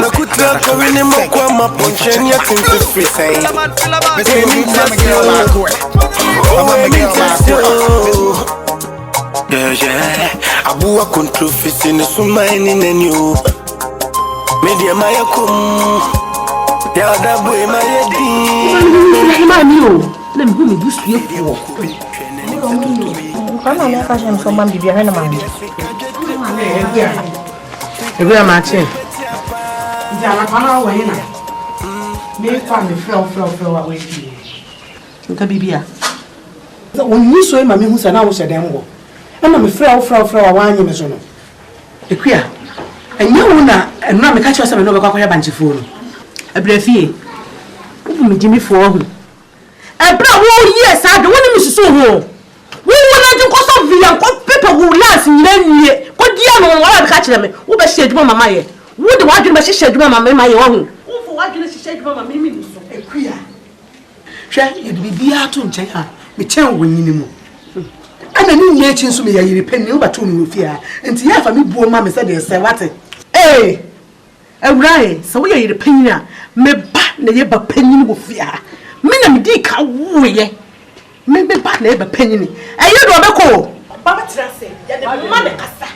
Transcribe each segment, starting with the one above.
Na kutra kwa ni mokwa maponchen ya tinsi free say. Yeah, abuwa kontrofisi ni sumaini nenyu. Media maya kum. Ya Dabo maya di. Mami let me go me boost you for. Kana na ka shem so mam bibia na mami. Ebe Martin. Jana kana wa hina. Me fa me frɛ wa we bi. Nka bibia. Wonni so e ma me hu sa na wo hyɛ dem wo. Na me frɛ wa wa anyi me so no. Ekua. Enya wo na enu me ka kyerɛ sɛ me no be kwakɔ banchefo no. Abrafie. Wo me gimi fo ho. Ebra wo yie sa de woni me susu ho. Wo na ji ko so via ko pepe wo last nyanye. Ko dia no wala ka kyerɛ me. Wo be hye adwuma mama ye. Wo de wadwene be hye adwuma mama ye wo ho. Wo fo wadwene hye adwuma mama me so. Ekua. Hwɛ ye de bibia to nkyɛn a me kyɛn wo nyini mu. Ana ni nye chi nso me yayire pɛni wo bato no fia. Enti ya fa me buo ma me sɛ de sɛ wate. Awurae, so we yayire pɛni a me ba na ye ba pɛni wo fia. Me na me di ka wo ye. Me ba na ye ba pɛni ni. Ɛyɛ do obɛkɔ. Ba tra sɛ, ya de ma de kasa.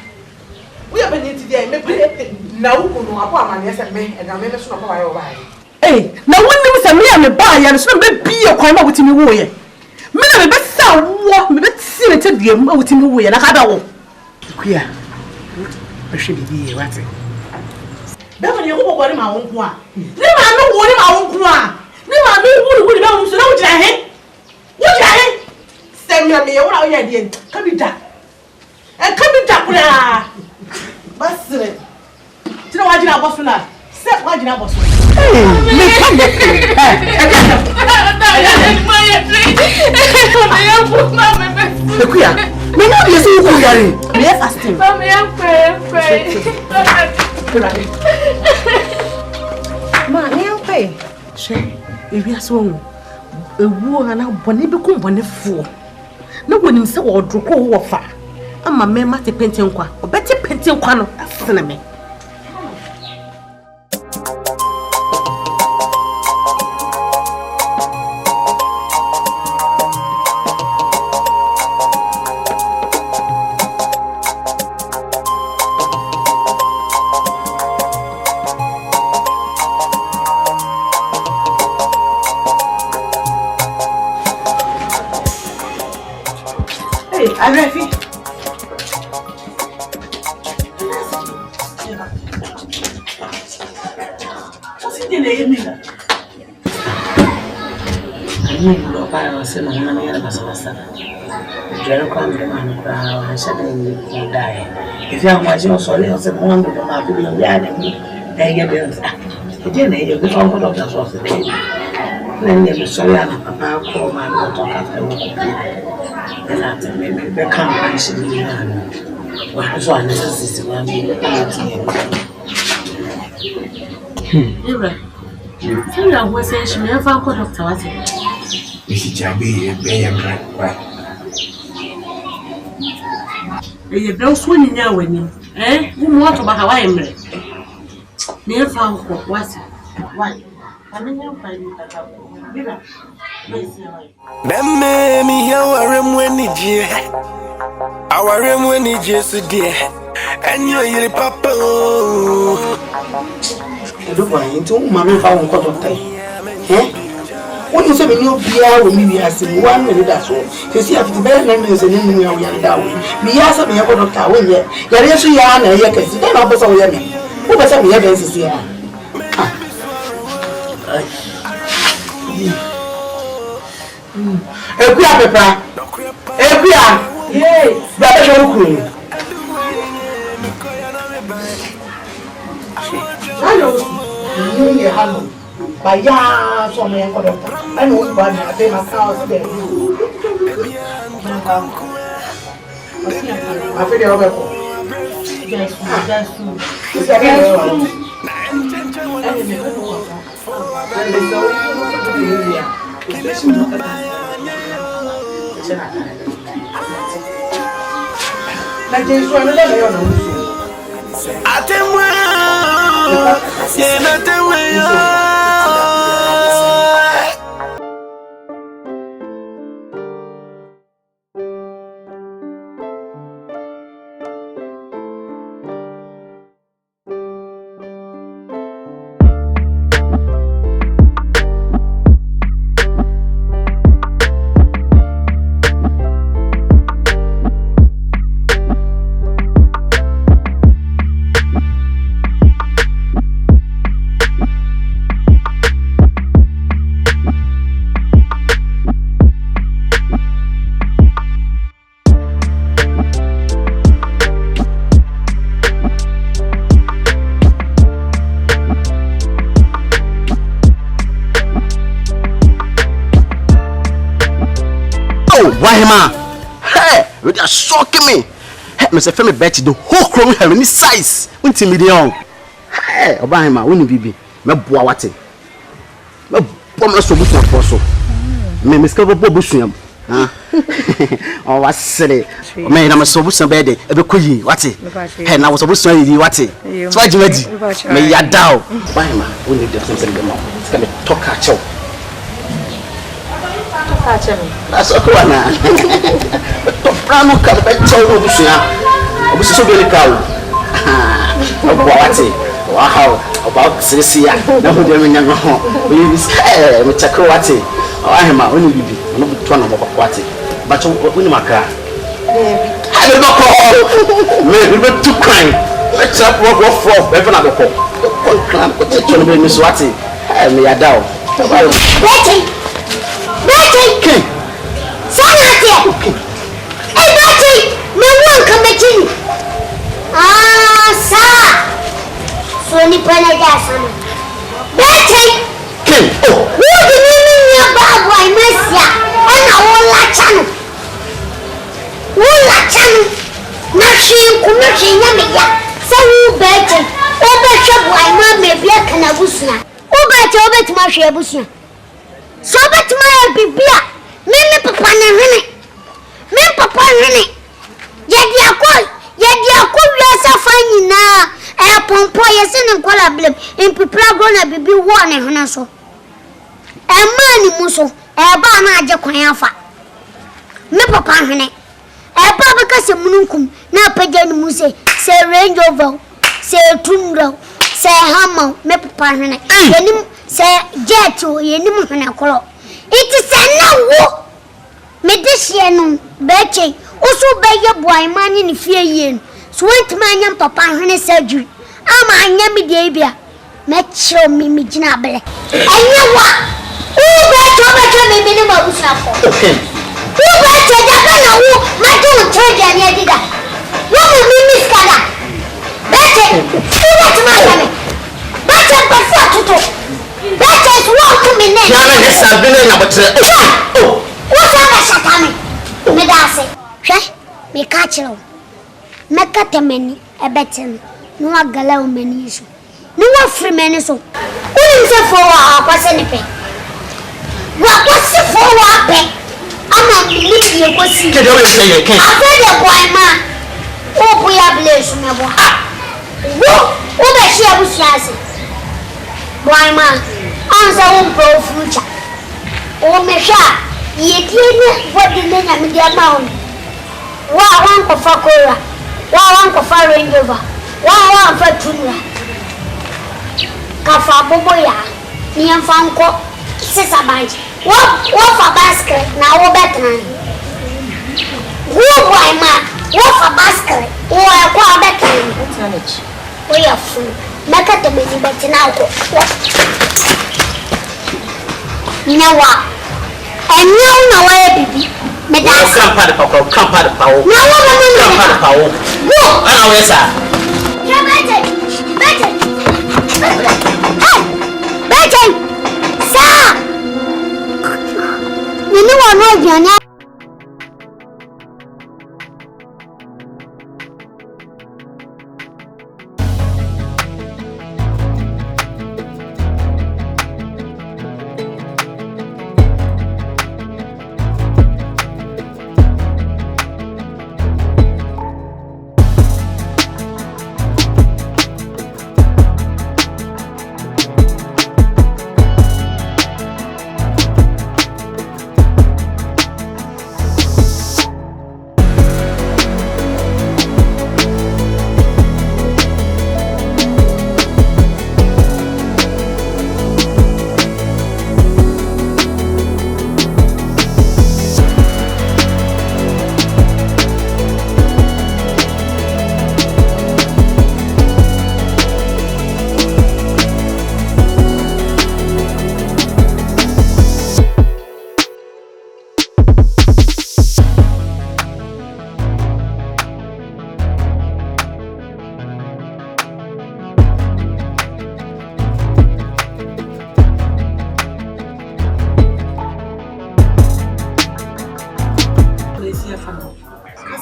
Wo ya pɛni ti dia me pɛ. Na wo ko no abo amane sɛ me na me so na ba wa ba. Na wonnim sɛ me ya me ba ya so na be bie kwan ma wotimi wo ye. Me na me be sa wo, me be ti me te dua ma wotimi wo ye na ka da wo. Kuya. Behwe bibi wate. Bɛma ne wo bɔbɔ ne ma wo nko a. Ne ma no wo ne ma wo nko a. Ne ma no wo ne ba wo so na wo gyina he. Wo gyina he. Sɛ me me wo na wo yɛ de ka bi da. Ka bi da kura. Basre. Tira wa gyina bɔ so na. Sɛ wa gyina bɔ so. Me ka me. Kuya. Me na be so ku yare. Me fasting. Mama ya pray. Ma, ni ampe. She, ewi aso wo. Ewu ana bone be ku bone fo. Na wonim se wo droko wo fa. Ama me mate penti nkwa. Obeti penti nkwa no asene me. Refi. What's it in the evening? I know I was in a man of us. Jerry comes the man who I said, die. If you are watching, sorry, I said, one of them are to be a yard. They get them. It didn't need the phone of the source. Then they were sorry, Papa called my daughter after work. And after maybe they come and see me. Well, so I necessarily want me to tell you what says she never called Dr. Watson. Mrs. Jabi, a bay and right. You don't swim in your winning, eh? You want about how I am. Never found what's it? Why? I mean, you'll find it. Bemme mi here warem when it je. Awarem when it je so dear. And you papa. Do why into mamma found doctor. When you say me no beer with me as 1 minute that's all. You see after the best name is an enemy of Yanda. Me ask me about doctor when ye. Yaresu yana yakes. Then I was all yummy. Who was a me evidence here? Ekuya pepa. Ekuya. Yes. Baba show ku. Hello. Ni hello. Baya so me ko doctor. Ani o ba ni ate ma ka o se. Ma fe de o be ko. Yes, that's true. ATEMUO, yeah, ATEMUO. Why, ma? Hey, you are shocking me. Hey, Mr. Femi Betty, the whole crown have any size. What's in million? Hey, Obama, when you be, me boawate. Me bomb so much for so. Me discover Bobusium. Oh, what's silly? Man, I'm so much bad. Ebe kuyi, what's it? Hey, now was supposed to say what it. So I do it. Me ya down. Why, ma? When you do something, it's gonna talk at you. That's a cool now. Pramo Akrobeto Obusia. Obusia so very cow. Wow, about Cecia. No, we don't know. We say, Mr. Croati. I am only baby. I'm not one of Aquati. But when my car, I don't know. Maybe too crying. Let's up what for. Ever not go. Clam, protection, Miss Watty. I may allow. Betty! Betty! Sanate! Hey, Betty! Me won't come back in. Ah, sir! So, ni pala jasana. Betty! Oh! Who did you mean your babu? I miss ya. And I won't latch on. Won't latch on. Machine, commercial, yammy. So, Betty. Over shop, I may be a canabusna. Over to my shabusna. So bet my bibia me papa na hene me papa hene yedi akọ wiasa fanyi na e pompo yesi ne nkola blem impipra gro na bibi wo ne hene so e ma ni muso e ba na age kwan afa me papa hene e ba be kase mununkum na pagya ni muse se Range Rover se Tundra se Hammer me papa hene yenim se jet yenim hana kro it is now me this year no beche oso beye boy man ni fie yen so went man papa hane surgery ama anya me dey bia me chiro me gina bele anya wa o beche me ni ma busna ko o beche da kana wo ma do treasure ni adida wo me miss kada beche o beche ma ya me beche pa fo tuto. That is what to me next. Yana is a villain about oh, what's that? Satani? Me dase. She me catch you. Me cut a many a better. No agala many issue. No free many so. Who is a for our person? What was the for our pay? I'm not believing you was see. I said a boy man. Oh, we are blessed. Who does she have was boy man. Answer one pro future. Oh, Mesha, ye didn't what the name of the amount. One for Cora, one for Range Rover, one for Tundra. Kafa Boboya, Nian Fanco, Sister Bank. What for basket now better? Who boy man, what for basket? Oh, I call better. We are full. Make it a minute, but now. Nawa. And now baby. Me dance. Come part of power. No. Go. Ah, yes, sir. Better. Hey, sir. You know what you're not.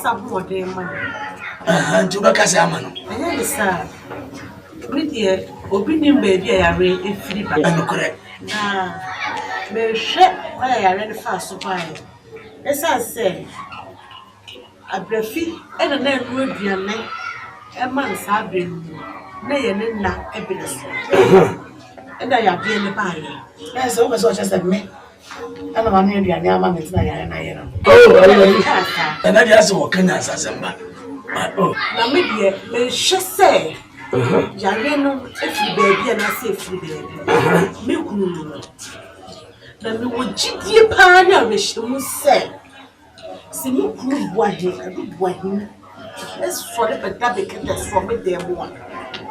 sabo de man. Nti be kase amano. Anya sa. Me die obi nim baby ayare efiri ba. Enokore. Me hwe ayare ne fa so pa. Esa se abrafi ena na enu aduane e man sa abenu na ye ne na ebileso. Enda ya bi ne ba ye. Yes, o be so just me. Ana ma no aduane ama me tina yare na yere. Ana dia se wo kanya asasemba. Na me die me hwe se yare no efi baby na se efi baby. Me kunu no. Na me wo gidie pa na me hwemu se si me kunu boahe adu boahe. For the better that's for me there one.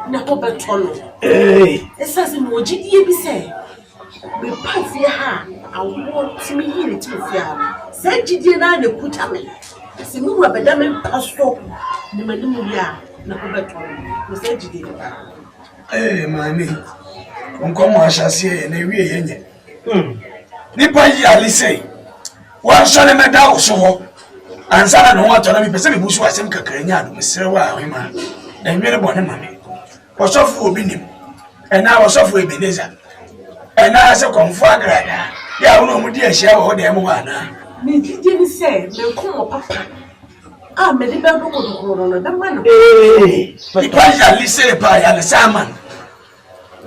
Never betolo. Hey, it says in Mojidi be say, we pass your hand. I want me here to fear. Said Gideon, the put me. See me rubber damn pastor. The Manuya, never betolo. We said Gideon. hey, mammy. Uncle Masha say, and they really. Nipa yali say, one son of my dog so. And son no want to let me person busu asem kakra nya do mesere wa ahema na nwere bone mame osofu obi nim na osofu Ebeneza na ase konfo agrada ya wono mu di ahia wo de mo wa na me dije ni say me ko papa me de be do ko no da man ipa ya lise pa ya le saman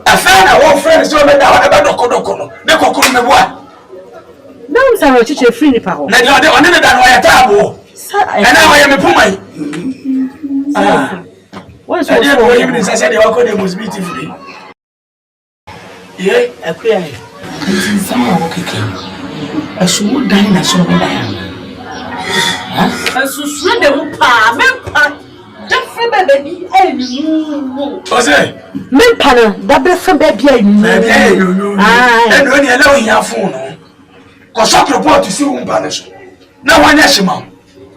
afana wo friend so me da wa be do no me kokuru me boa na unsa ro chiche free ni pa ho na de one me da no ya tabo na wa ya me pumai what is so you say they are called the most beautiful yeah akuya sama wo keke asu dan na so me da ya asu su de mu pa me pa different baby enu ose me pa na da be fe baby enu enu ni ala o ya fun no ko so report si wo mpa ne so na wanya shima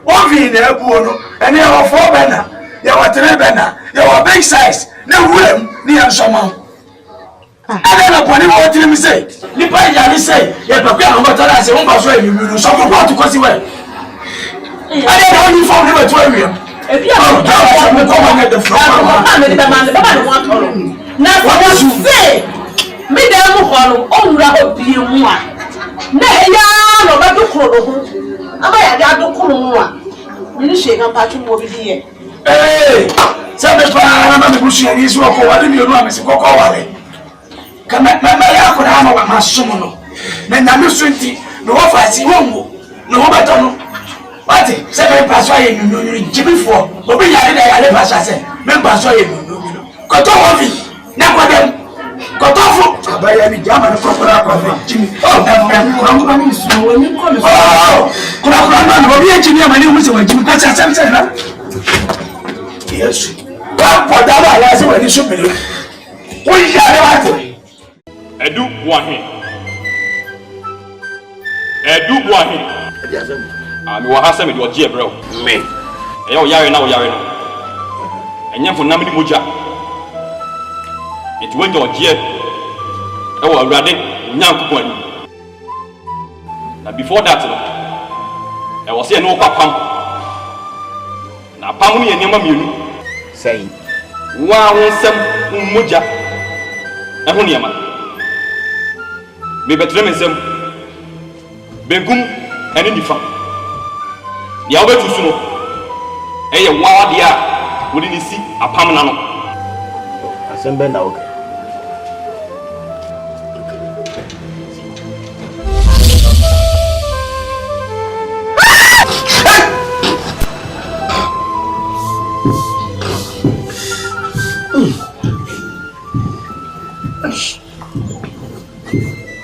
wo vi na abuo no ene ya wo fo be na ya wo tere be na ya wo big size na wuram ni ya nsoma ada na poni wo tere mi say ni pa ya ni say ya pa kwa no tara say wo mpa so enu no so report ko si we ada na ni fo ne be to awiem ebi a me ko ma get the floor ma me de man baba no want tolo na so say me dem ho no onura obi mu a na ya no ba do kro no ho aba ya ga do kro mu a ni she kan pa tun mo bi die se me pa na me busu ani so ko wale mi onu amesi kokko wale kama mama ya ko na ma ma somo no na nyame so nti no wo fa si wo ngo no wo beto no wati se me pa so ye nyunyu jibifo obi ya de ya le pa so se me pa so ye nyunyu ko to wo fi na ko dem ko to fu abaya bi jama na kokora ko jimi ko ni so wo ni ko ko na obi e jimi amani mu se wa jimi ka sa se na yes ba poda ba ya se wa ni so pele wo ya le wa to edu buahin mi wa hasa me do je bro me e o yare na no enye fo nam di moja eti wo jo je e wo awrade nyankopon ani na before that no e wo se no kwapam na pam no ye niam mienu sei wa wonsem moja e ho niam me betre mesem begum eni nifa ya obetu suno eye wa dia wodi ni si apam na no asembe na oke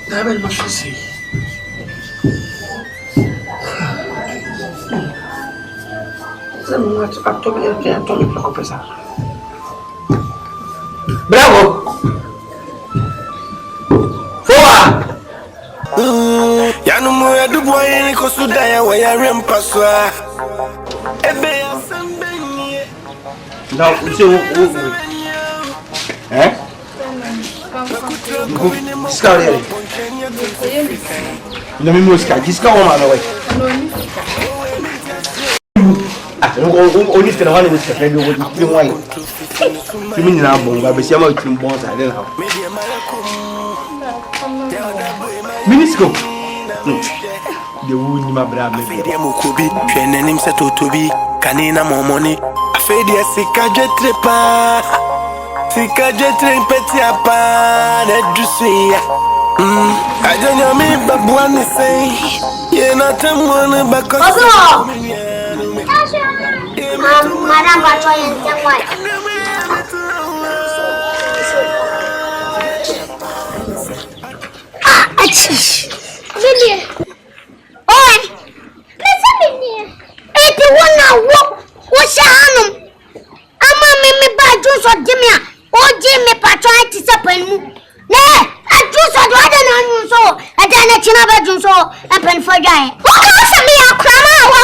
Dabo no sei não atome para compensar. Bravo! Foa! Ya no mo edu boy ni ko suda ya wa ya rempa so a. Ebe ya sembenie. Não, você Discount here. Não me música, discount uma não é. only the one with the friend who would be white. You mean now, but we see how much bones I don't have. Minisco. The wound my brother. Mukubi, Shenanim Sato to be, Canina more money. A fadia sika jetrepa. Sika jetrin petiapa, that you see. I don't know me, but one is saying, you're not a one back on. Madam Batoy and Samuel. Million. Oi! Listen, Million. 81 now. What's your hand? I'm a bad juice or Jimmy. Oh, Jimmy Patron to support. Nay, I juice or the so. I done a chinaba so. I pen for guy. What can me a crama?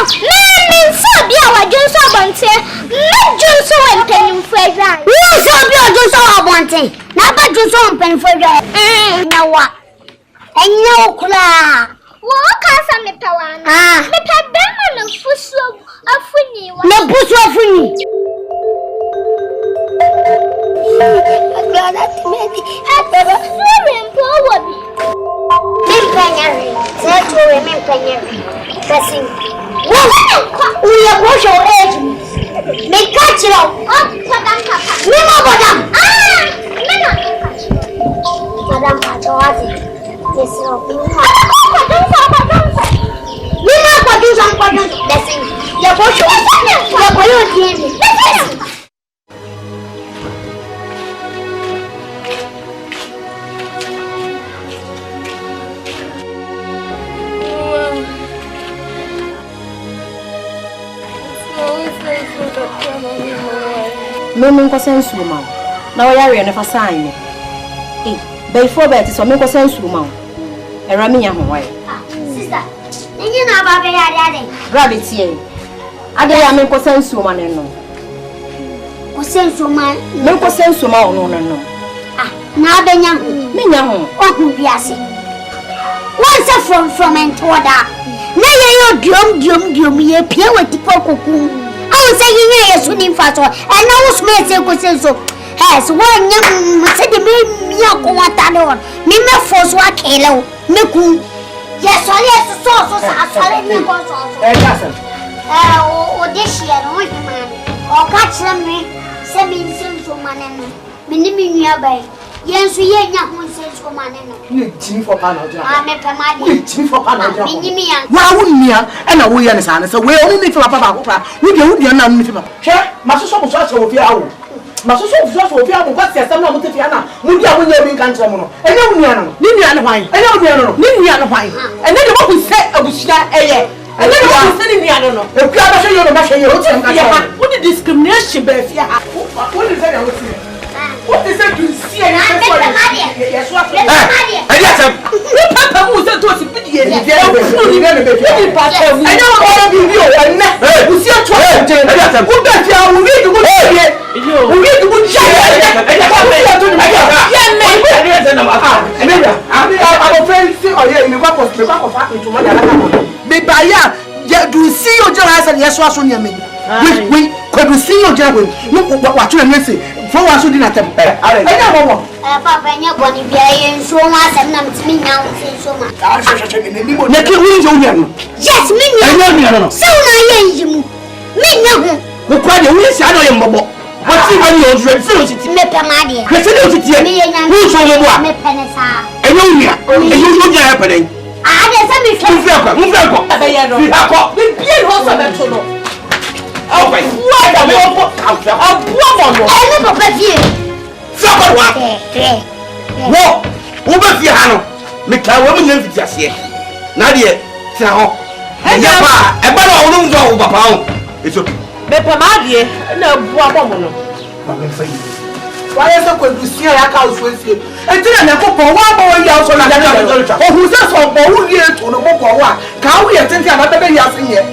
Me so be our juice or bunty. Me juice or penny for guy. We so be a juice or bunty. Now, but juice or pen for guy. Now what? And no cla. What can me power? Me pabema no fuso afuni. No fuso afuni. Agora timedi. Agora sorry power bi. Me panyari. Zeto we me panyari. Person. We are go show age. Me catch it up. Madam papa. Me no madam. Me no catch. Madam papa. Yes, no. We not do some blessing. You're going to No, no, no, sense, woman. Now I are never sign. Before that, so make a sense, woman. A rammy, sister. You know about the rabbit here. I dare make a sense, woman, and no. What sense, woman? Make a sense, woman, no. Now the young, what will be asking? Once a from and toward that. Now you me appear with the poco. I was saying, yes, swimming fast, and I was making so. Has one young said the me what I know. Me force what kilo. Me cool. Yes, I yes, so I me go so. Oh, this year, no man. Or catch me, send me some man. Me nearby. Yes, we ain't one sense for man. You team for panel. I'm a command. Team for panel. Why wouldn't me and a way and a son? So we only for a papa. We don't be another. Here, Master Shop of your Master Shop of your what's the summer of Tiana? Mudia when you're in Cantamono. And no Niano, Ninian wine, and no Ninian wine. And then what we said of Bushia, and then what we said in the I don't know. If you are sure you're not sure, what the discrimination, Beth? What is that? What is it you see? Yes, what? I guess Papa was a tossy pity. I know all of you and you see a child. Who bet you will read the good here? Who read the good I'm afraid to or yeah, you got to the back of happening to my do see your job and yes, what's on your menu? We could see your job. Look what you say. For what you didn't attempt. I know. Papa, and you're going to be in so much and not me now. So much. Yes, me. So I am me. Who cried a wish? I know him, Bobo. What's he when you're refusing to make a money? Who's on the one? And you know happening. I guess I'm why is it going to see a house with you? And then I go for 1 more year so that I who says for 1 year to the book or what? Can we attend another year here?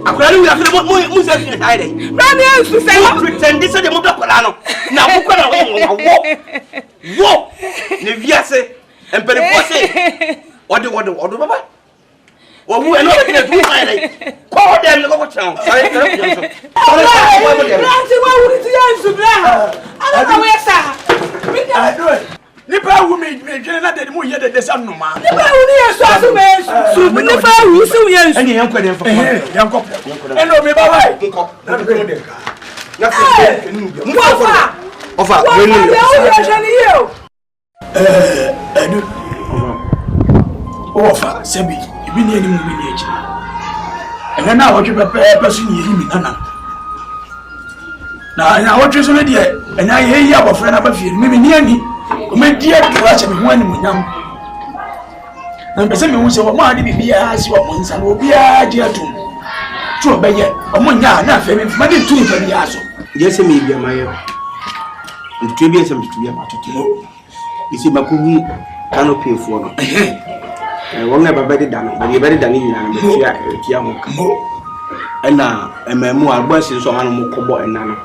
Akwari we after mo say fi hide. Brani ansu say pretend say dem do kwala no. Na wo kwala wo. Ne viase empere pose. Odo baba. Wo mu eno be do hide. Call them go town. Sorry. Brani wa wuri ti ansu bra. Ala na we sa. I do it. Nipa wu me dwene na de mo ye de desam no ma. Nipa wu ni yesu aso me yesu. Nipa wu si yesu. Eni yan kwede fa. Yan ko. Eno me ba wai. Nko. Na de de ka. Na fe enu bi. Ofa, we ni. Edu. Ofa, sebi. Ibi ni eni mu bi ni eji. Ena na wo twe pepe so ni yimi nana. Na wo twe so ne de ena ye yi abofra na ba fie mi ni ani. Ome dia krache me ho ani munyam. Na pese me hu se wo ma de bibia si wo monsa no bia je atum. Tu obeye, omo nya na afa me ma de tu nfa bia so. Je se me bia maye. Ntu bia se me tu bia ma toto. Isi makuhu canopy fo no. Wo na baba de da no, ba de da ni nyina na be tia ho ka. Ena emamu agba si so hanu mo kobo ena no.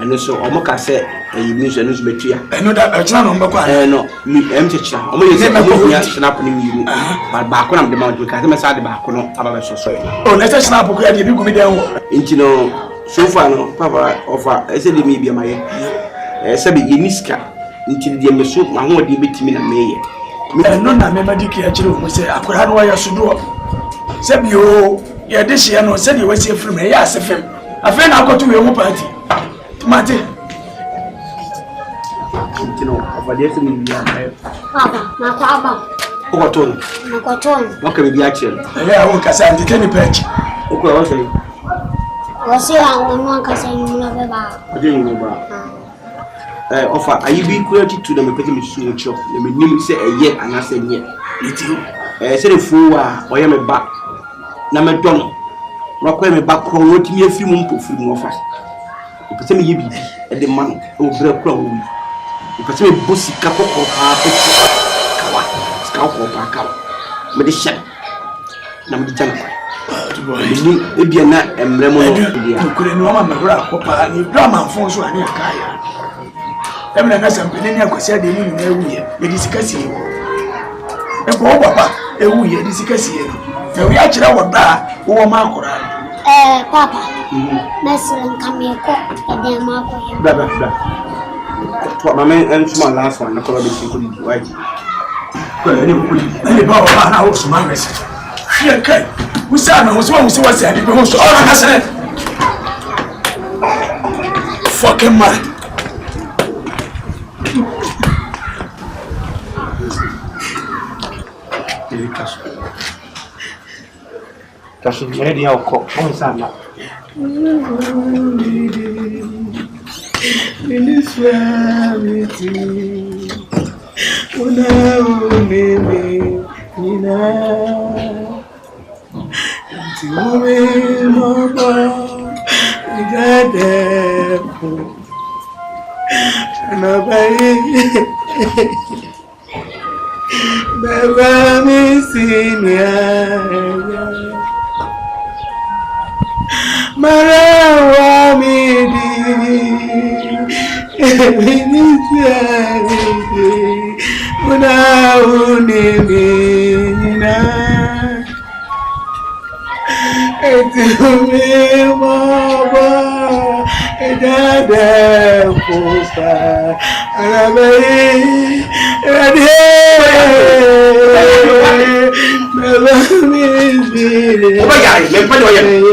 Eno so omo ka se eyi so eno so betua. Eno da echna no mbekwa. No, mi chechira. Omo ye se omo nya snap ni mi. Ba ko na de ma do ka se me sa de ba ko no aba be so so. Oh, na snap ko ya de bi gumi den wo. Inti no so far no papa ofa ese de mi bia maye. Se be ye niska. Inti de me so ma ho de betimi na meye. Eno na me ma diki ya kire o se akora no ya so do. Se bi o ye de hye no se de wasi afrim e ya asefem. Afa na akoto we mu party. Mate. Intino, avaliate se mi via. Papa, na kwa aba. Okoton. Na kwa ton. Waka bi achel. Ya won kasa ndike ni page. Oko wa se. Wasi an won kasa ni mu na be ba. Ode ni ba. Ofa ayibi quality to them pete mi suno cho. Le me nim se eye anase nye. Iti. Se de fu a oye me ba. Na me don. Wakwa me ba kro wotimi afiri mu mpofiri mu ofa. Ipese me ye bibi e de man o bra kro wo. Ipese me bosi ka kokko pa peti. Kawa. Ska kokko pa kawa. Me de shed. Na me de jana kwa. Ni e bia na emre mo no bia. Kure ni o ma me bra ko pa ni drama mfon so ani akaya. Emre na sampene ni akwasi ade ni na ewuye. E di sikasi e. E ko papa ewuye di sikasi e. Na wi a kira wo da wo ma akora. Papa. Mesren kameko ede ma ko ye. Baba. To mama en tuma last one na ko be sin ko di why. Ko ni ko di. Ni ba o ba na wo so ma mesi. Hia kai. Musa na wo so wasi ade be ho so. Ora na sere. Fucking man. Tashi ready how cook on sana. In this reality, una uneme ina, tiume mama igadepo, nabai baba misinia. Marawa midi, evinisiari, una unimina, etume mama, edade posa, anabai, radhe, baba misiri.